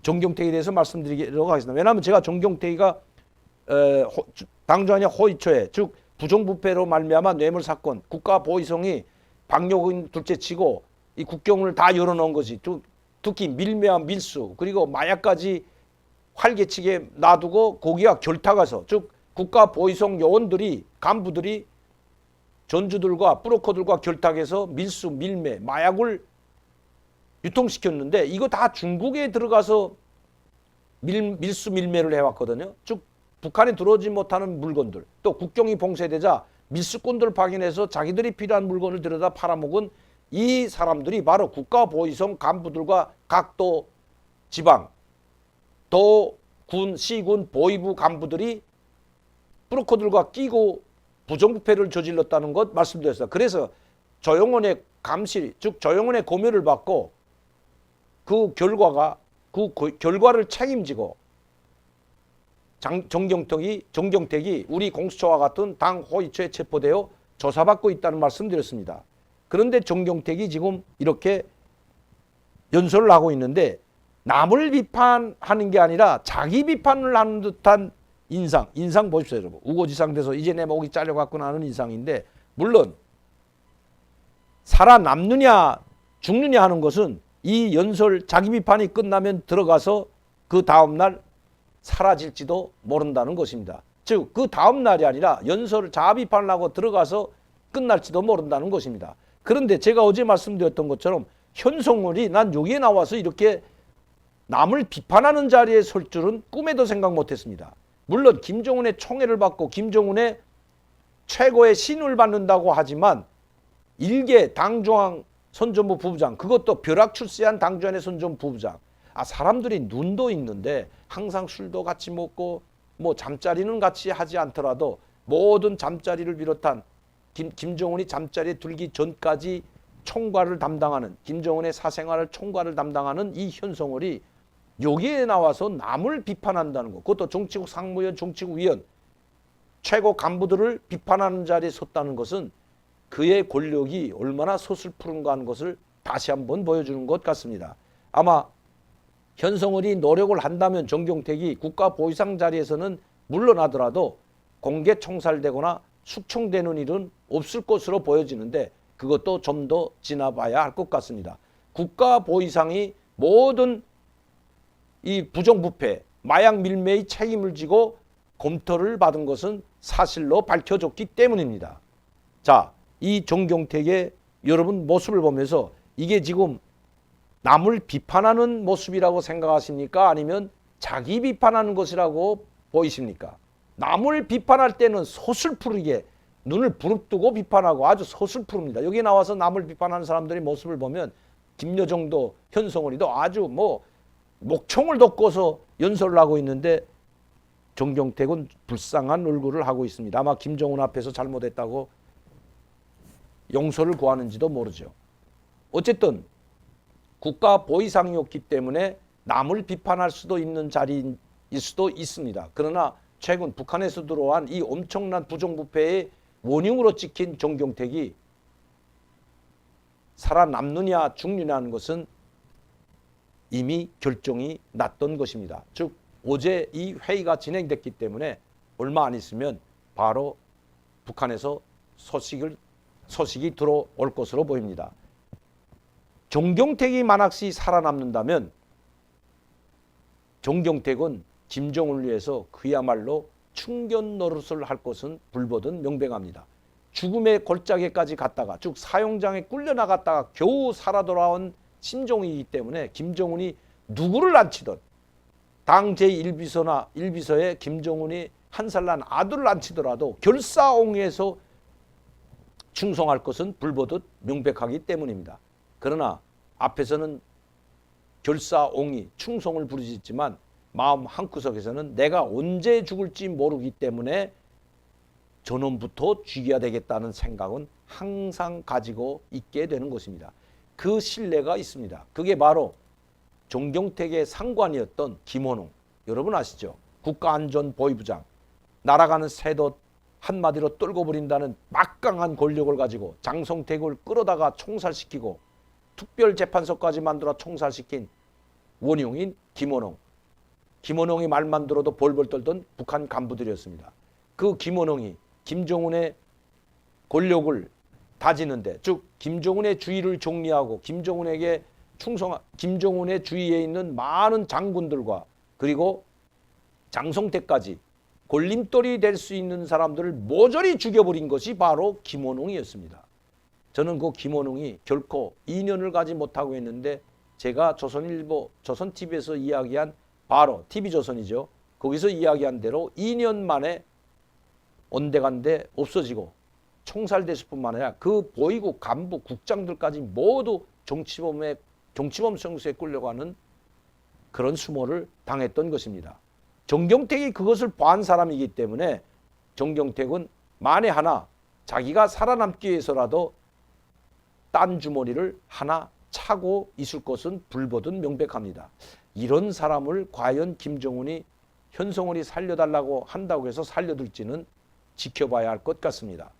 정경택에 대해서 말씀드리도록 하겠습니다. 왜냐하면 제가 정경택이가 당주하냐 호의초에 즉 부정부패로 말미암아 뇌물 사건, 국가 보위성이 박용인 둘째치고 이 국경을 다 열어놓은 것이 특히 밀매와 밀수 그리고 마약까지 활개치게 놔두고 거기가 결탁해서 즉 국가 보위성 요원들이 간부들이 전주들과 브로커들과 결탁해서 밀수, 밀매, 마약을 유통시켰는데 이거 다 중국에 들어가서 밀수, 밀매를 해왔거든요. 즉 북한에 들어오지 못하는 물건들 또 국경이 봉쇄되자 밀수꾼들을 파견해서 자기들이 필요한 물건을 들여다 팔아먹은 이 사람들이 바로 국가보위성 간부들과 각도 지방 도, 군, 시군, 보위부 간부들이 브로커들과 끼고 부정부패를 저질렀다는 것 말씀드렸어요. 그래서 조영원의 감시, 즉 조영원의 고면을 받고 그 결과를 책임지고 정경택이 우리 공수처와 같은 당 호위처에 체포되어 조사받고 있다는 말씀드렸습니다. 그런데 정경택이 지금 이렇게 연설을 하고 있는데 남을 비판하는 게 아니라 자기 비판을 하는 듯한 인상 보십시오, 여러분. 우고지상 돼서 이제 내 목이 잘려갖고 나는 인상인데 물론 살아남느냐 죽느냐 하는 것은 이 연설 자기 비판이 끝나면 들어가서 그 다음날 사라질지도 모른다는 것입니다. 즉 그 다음날이 아니라 연설을 자아 비판을 하고 들어가서 끝날지도 모른다는 것입니다. 그런데 제가 어제 말씀드렸던 것처럼 현송월이 난 여기에 나와서 이렇게 남을 비판하는 자리에 설 줄은 꿈에도 생각 못했습니다. 물론 김정은의 총애를 받고 김정은의 최고의 신을 받는다고 하지만 일개 당중앙 선전부 부부장 그것도 벼락 출세한 당주안의 선전부 부부장 사람들이 눈도 있는데 항상 술도 같이 먹고 뭐 잠자리는 같이 하지 않더라도 모든 잠자리를 비롯한 김정은이 잠자리에 들기 전까지 총괄을 담당하는 김정은의 사생활을 총괄을 담당하는 이 현성월이 여기에 나와서 남을 비판한다는 것 그것도 정치국 상무위원 정치국위원 최고 간부들을 비판하는 자리에 섰다는 것은 그의 권력이 얼마나 서슬푸른가 하는 것을 다시 한번 보여주는 것 같습니다. 아마 현성월이 노력을 한다면 정경택이 국가보위상 자리에서는 물러나더라도 공개 총살되거나 숙청되는 일은 없을 것으로 보여지는데 그것도 좀 더 지나봐야 할 것 같습니다. 국가보위상이 모든 이 부정부패, 마약 밀매의 책임을 지고 검토를 받은 것은 사실로 밝혀졌기 때문입니다. 자, 이 정경택의 여러분 모습을 보면서 이게 지금 남을 비판하는 모습이라고 생각하십니까? 아니면 자기 비판하는 것이라고 보이십니까? 남을 비판할 때는 서슬푸르게 눈을 부릅뜨고 비판하고 아주 서슬푸릅니다. 여기 나와서 남을 비판하는 사람들의 모습을 보면 김여정도 현성월이도 아주 뭐 목청을 덮고서 연설을 하고 있는데 정경택은 불쌍한 얼굴을 하고 있습니다. 아마 김정은 앞에서 잘못했다고 용서를 구하는지도 모르죠. 어쨌든 국가 보위상이었기 때문에 남을 비판할 수도 있는 자리일 수도 있습니다. 그러나 최근 북한에서 들어온 이 엄청난 부정부패의 원흉으로 찍힌 정경택이 살아남느냐 죽느냐는 것은 이미 결정이 났던 것입니다. 즉 어제 이 회의가 진행됐기 때문에 얼마 안 있으면 바로 북한에서 소식이 들어올 것으로 보입니다. 정경택이 만약시 살아남는다면 정경택은 김정은을 위해서 그야말로 충견 노릇을 할 것은 불보듯 명백합니다. 죽음의 골짜기까지 갔다가 즉 사형장에 끌려나갔다가 겨우 살아 돌아온 심정이기 때문에 김정은이 누구를 안 치든 당 제1비서나 1비서에 김정은이 한 살 난 아들을 안 치더라도 결사옹위에서 충성할 것은 불보듯 명백하기 때문입니다. 그러나 앞에서는 결사옹위, 충성을 부르짖지만 마음 한구석에서는 내가 언제 죽을지 모르기 때문에 저놈부터 죽여야 되겠다는 생각은 항상 가지고 있게 되는 것입니다. 그 신뢰가 있습니다. 그게 바로 정경택의 상관이었던 김원웅, 여러분 아시죠? 국가안전보위부장, 날아가는 새도 한마디로 떨고 버린다는 막강한 권력을 가지고 장성택을 끌어다가 총살시키고 특별재판소까지 만들어 총살시킨 원흉인 김원홍. 김원홍이 말만 들어도 벌벌 떨던 북한 간부들이었습니다. 그 김원홍이 김정은의 권력을 다지는데, 즉 김정은의 주의를 정리하고 김정은에게 충성한, 김정은의 주위에 있는 많은 장군들과 그리고 장성태까지 골림돌이 될 수 있는 사람들을 모조리 죽여버린 것이 바로 김원홍이었습니다. 저는 그 김원홍이 결코 인연을 가지 못하고 있는데, 제가 조선일보, 조선TV에서 이야기한, 바로 TV조선이죠. 거기서 이야기한 대로 2년 만에 온데간데 없어지고 총살됐을 뿐만 아니라 그 보위국 간부 국장들까지 모두 정치범 성수에 끌려가는 그런 수모를 당했던 것입니다. 정경택이 그것을 봐한 사람이기 때문에 정경택은 만에 하나 자기가 살아남기 위해서라도 딴 주머니를 하나 차고 있을 것은 불보듯 명백합니다. 이런 사람을 과연 김정은이, 현송월이 살려달라고 한다고 해서 살려둘지는 지켜봐야 할 것 같습니다.